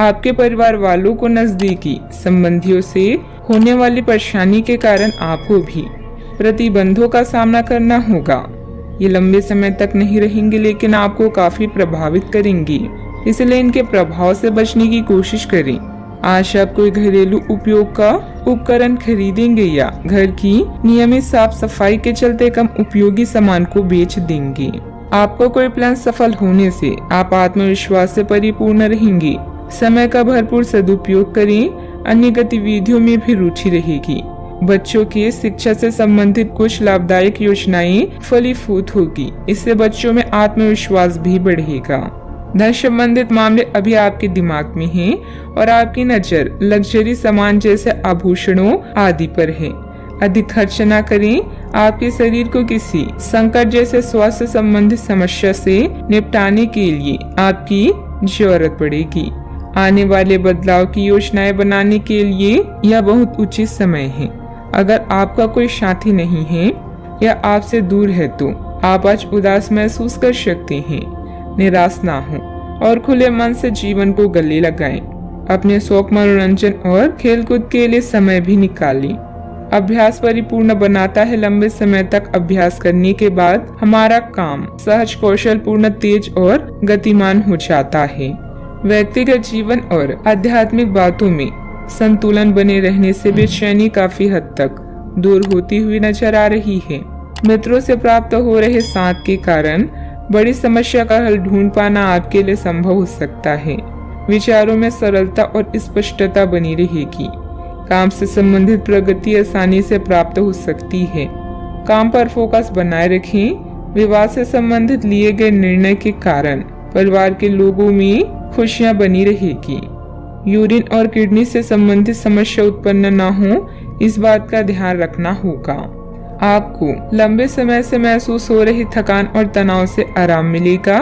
आपके परिवार वालों को नजदीकी संबंधियों से होने वाली परेशानी के कारण आपको भी प्रतिबंधों का सामना करना होगा। ये लंबे समय तक नहीं रहेंगे लेकिन आपको काफी प्रभावित करेंगी, इसलिए इनके प्रभाव से बचने की कोशिश करें। आज आप कोई घरेलू उपयोग का उपकरण खरीदेंगे या घर की नियमित साफ सफाई के चलते कम उपयोगी सामान को बेच देंगे। आपको कोई प्लान सफल होने से आप आत्मविश्वास से परिपूर्ण रहेंगे। समय का भरपूर सदुपयोग करें, अन्य गतिविधियों में भी रुचि रहेगी। बच्चों की शिक्षा से संबंधित कुछ लाभदायक योजनाएं फलीभूत होगी, इससे बच्चों में आत्मविश्वास भी बढ़ेगा। धन संबंधित मामले अभी आपके दिमाग में हैं और आपकी नजर लग्जरी सामान जैसे आभूषणों आदि पर है। अधिक खर्च न करें। आपके शरीर को किसी संकट जैसे स्वास्थ्य संबंधित समस्या से निपटाने के लिए आपकी जरूरत पड़ेगी। आने वाले बदलाव की योजनाएं बनाने के लिए यह बहुत उचित समय है। अगर आपका कोई साथी नहीं है या आपसे दूर है तो आप आज उदास महसूस कर सकते हैं। निराश ना हो और खुले मन से जीवन को गले लगाएं। अपने शौक, मनोरंजन और खेलकूद के लिए समय भी निकालें। अभ्यास परिपूर्ण बनाता है। लंबे समय तक अभ्यास करने के बाद हमारा काम सहज, कौशल पूर्ण, तेज और गतिमान हो जाता है। व्यक्तिगत जीवन और आध्यात्मिक बातों में संतुलन बने रहने से बेचैनी काफी हद तक दूर होती हुई नजर आ रही है। मित्रों से प्राप्त हो रहे साथ के कारण बड़ी समस्या का हल ढूंढ पाना आपके लिए संभव हो सकता है। विचारों में सरलता और स्पष्टता बनी रहेगी। काम से संबंधित प्रगति आसानी से प्राप्त हो सकती है। काम पर फोकस बनाए रखें। विवाह से संबंधित लिए गए निर्णय के कारण परिवार के लोगों में खुशियां बनी रहेगी। यूरिन और किडनी से संबंधित समस्या उत्पन्न न हो, इस बात का ध्यान रखना होगा। आपको लंबे समय से महसूस हो रही थकान और तनाव से आराम मिलेगा।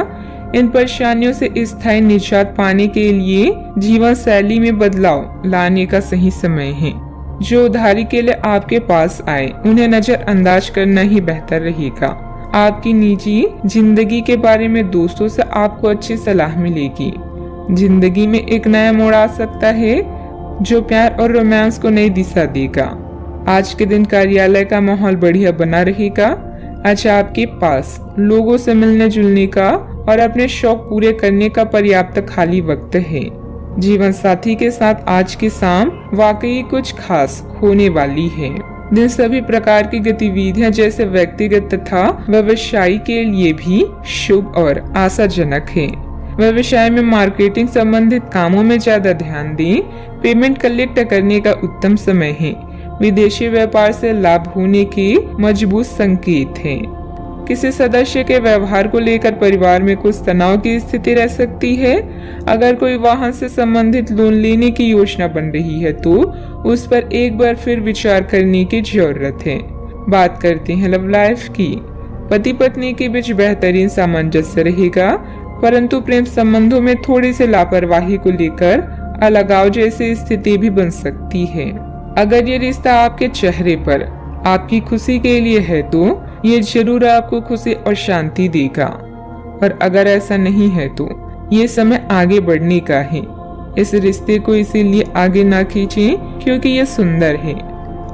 इन परेशानियों से स्थायी निजात पाने के लिए जीवन शैली में बदलाव लाने का सही समय है। जो उधारी के लिए आपके पास आए उन्हें नजरअंदाज करना ही बेहतर रहेगा। आपकी निजी जिंदगी के बारे में दोस्तों से आपको अच्छी सलाह मिलेगी। जिंदगी में एक नया मोड़ आ सकता है जो प्यार और रोमांस को नई दिशा देगा। आज के दिन कार्यालय का माहौल बढ़िया बना रहेगा। आज आपके पास लोगों से मिलने जुलने का और अपने शौक पूरे करने का पर्याप्त खाली वक्त है। जीवन साथी के साथ आज की शाम वाकई कुछ खास होने वाली है। दिन सभी प्रकार की गतिविधियां जैसे व्यक्तिगत तथा व्यवसाय के लिए भी शुभ और आशाजनक है। व्यवसाय में मार्केटिंग संबंधित कामों में ज्यादा ध्यान दें। पेमेंट कलेक्ट करने का उत्तम समय है। विदेशी व्यापार से लाभ होने के मजबूत संकेत हैं। किसी सदस्य के व्यवहार को लेकर परिवार में कुछ तनाव की स्थिति रह सकती है। अगर कोई वाहन से संबंधित लोन लेने की योजना बन रही है तो उस पर एक बार फिर विचार करने की जरूरत है। बात करते हैं लव लाइफ की। पति पत्नी के बीच बेहतरीन सामंजस्य रहेगा, परंतु प्रेम संबंधों में थोड़ी सी लापरवाही को लेकर अलगाव जैसी स्थिति भी बन सकती है। अगर ये रिश्ता आपके चेहरे पर आपकी खुशी के लिए है तो ये जरूर आपको खुशी और शांति देगा, और अगर ऐसा नहीं है तो ये समय आगे बढ़ने का है। इस रिश्ते को इसीलिए आगे ना खींचें क्योंकि ये सुंदर है।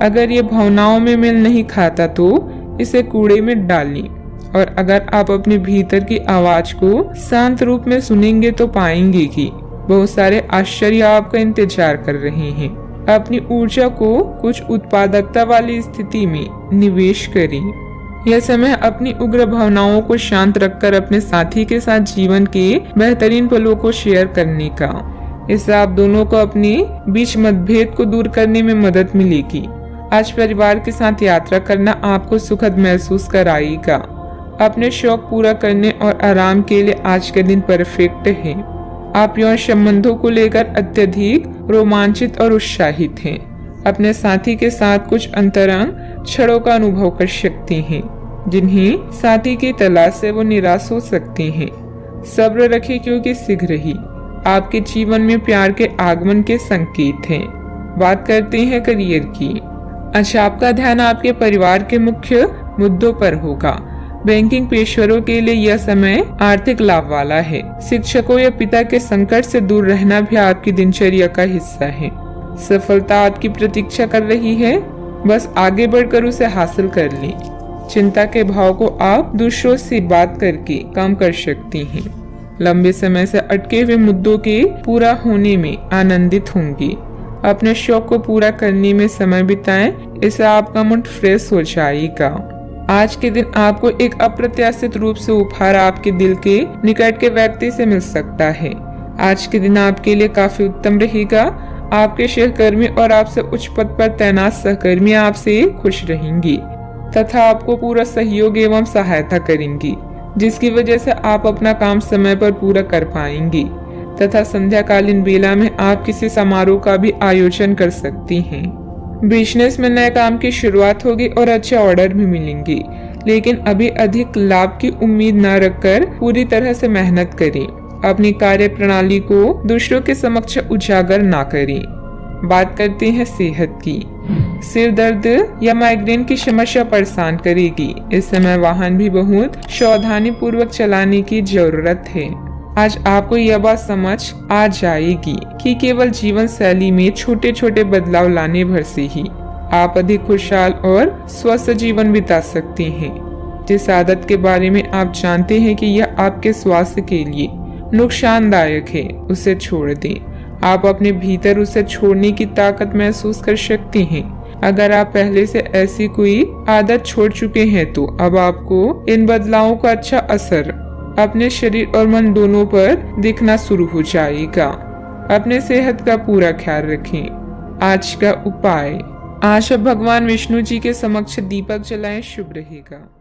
अगर ये भावनाओं में मेल नहीं खाता तो इसे कूड़े में डालें, और अगर आप अपने भीतर की आवाज को शांत रूप में सुनेंगे तो पाएंगे कि बहुत सारे आश्चर्य आपका इंतजार कर रहे हैं। अपनी ऊर्जा को कुछ उत्पादकता वाली स्थिति में निवेश करें। यह समय अपनी उग्र भावनाओं को शांत रखकर अपने साथी के साथ जीवन के बेहतरीन पलों को शेयर करने का। इससे आप दोनों को अपने बीच मतभेद को दूर करने में मदद मिलेगी। आज परिवार के साथ यात्रा करना आपको सुखद महसूस कराएगा। अपने शौक पूरा करने और आराम के लिए आज के दिन परफेक्ट है। आप यौन संबंधों को लेकर अत्यधिक रोमांचित और उत्साहित हैं। अपने साथी के साथ कुछ अंतरंग क्षणों का अनुभव कर सकते हैं, जिन्हें साथी की तलाश से वो निराश हो सकते हैं। सब्र रखें क्योंकि शीघ्र ही आपके जीवन में प्यार के आगमन के संकेत हैं। बात करते हैं करियर की। अच्छा, आपका ध्यान आपके परिवार के मुख्य मुद्दों पर होगा। बैंकिंग पेशेवरों के लिए यह समय आर्थिक लाभ वाला है। शिक्षकों या पिता के संकट से दूर रहना भी आपकी दिनचर्या का हिस्सा है। सफलता आपकी प्रतीक्षा कर रही है, बस आगे बढ़कर उसे हासिल कर लें। चिंता के भाव को आप दूसरों से बात करके कम कर सकती हैं। लंबे समय से अटके हुए मुद्दों के पूरा होने में आनंदित होंगी। अपने शौक को पूरा करने में समय बिताएं, इससे आपका मूड फ्रेश हो जाएगा। आज के दिन आपको एक अप्रत्याशित रूप से उपहार आपके दिल के निकट के व्यक्ति से मिल सकता है। आज के दिन आपके लिए काफी उत्तम रहेगा। आपके सहकर्मी और आपसे उच्च पद पर तैनात सहकर्मी आपसे खुश रहेंगी तथा आपको पूरा सहयोग एवं सहायता करेंगी, जिसकी वजह से आप अपना काम समय पर पूरा कर पाएंगी तथा संध्याकालीन बेला में आप किसी समारोह का भी आयोजन कर सकती हैं। बिजनेस में नए काम की शुरुआत होगी और अच्छे ऑर्डर भी मिलेंगे, लेकिन अभी अधिक लाभ की उम्मीद न रखकर पूरी तरह से मेहनत करें। अपनी कार्य प्रणाली को दूसरों के समक्ष उजागर ना करें। बात करते हैं सेहत की। सिर दर्द या माइग्रेन की समस्या परेशान करेगी। इस समय वाहन भी बहुत सावधानी पूर्वक चलाने की जरूरत है। आज आपको यह बात समझ आ जाएगी कि केवल जीवन शैली में छोटे छोटे बदलाव लाने भर से ही आप अधिक खुशहाल और स्वस्थ जीवन बिता सकते हैं। जिस आदत के बारे में आप जानते हैं कि यह आपके स्वास्थ्य के लिए नुकसानदायक है, उसे छोड़ दें। आप अपने भीतर उसे छोड़ने की ताकत महसूस कर सकते हैं। अगर आप पहले से ऐसी कोई आदत छोड़ चुके हैं तो अब आपको इन बदलावों का अच्छा असर अपने शरीर और मन दोनों पर दिखना शुरू हो जाएगा। अपने सेहत का पूरा ख्याल रखें। आज का उपाय, आज आप भगवान विष्णु जी के समक्ष दीपक जलाएं, शुभ रहेगा।